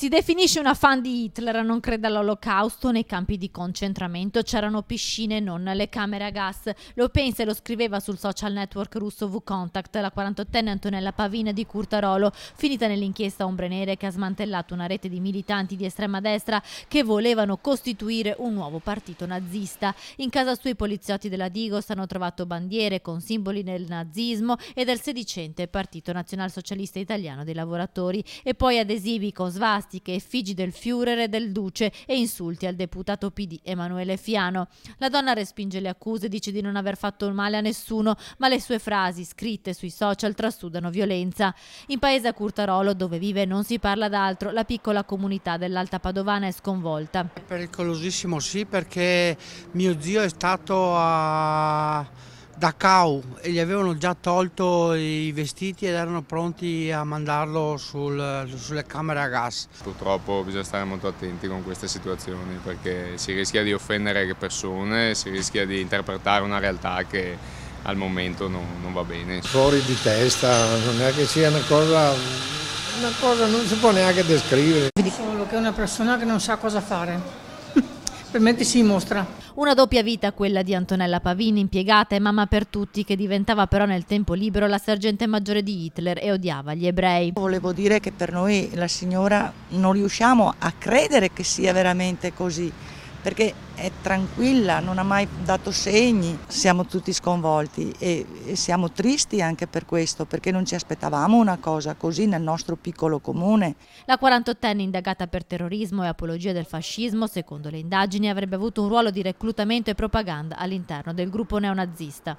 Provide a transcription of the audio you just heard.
Si definisce una fan di Hitler, non crede all'olocausto. Nei campi di concentramento c'erano piscine, non le camere a gas. Lo pensa e lo scriveva sul social network russo VKontakte la 48enne Antonella Pavin di Curtarolo, finita nell'inchiesta Ombre Nere che ha smantellato una rete di militanti di estrema destra che volevano costituire un nuovo partito nazista. In casa sua i poliziotti della Digos hanno trovato bandiere con simboli del nazismo e del sedicente Partito Nazionalsocialista Italiano dei Lavoratori, e poi adesivi con svastiche, effigi del Führer e del Duce e insulti al deputato PD Emanuele Fiano. La donna respinge le accuse, dice di non aver fatto male a nessuno, ma le sue frasi scritte sui social trasudano violenza. In paese a Curtarolo, dove vive, non si parla d'altro. La piccola comunità dell'Alta Padovana è sconvolta. È pericolosissimo, sì, perché mio zio è stato a Dachau e gli avevano già tolto i vestiti ed erano pronti a mandarlo sulle camere a gas. Purtroppo bisogna stare molto attenti con queste situazioni perché si rischia di offendere le persone, si rischia di interpretare una realtà che al momento non va bene. Fuori di testa, non è che sia una cosa non si può neanche descrivere. Solo che è una persona che non sa cosa fare. Per me si mostra. Una doppia vita quella di Antonella Pavin, impiegata e mamma per tutti, che diventava però nel tempo libero la sergente maggiore di Hitler e odiava gli ebrei. Volevo dire che per noi la signora non riusciamo a credere che sia veramente così, perché è tranquilla, non ha mai dato segni. Siamo tutti sconvolti e siamo tristi anche per questo, perché non ci aspettavamo una cosa così nel nostro piccolo comune. La 48enne, indagata per terrorismo e apologia del fascismo, secondo le indagini avrebbe avuto un ruolo di reclutamento e propaganda all'interno del gruppo neonazista.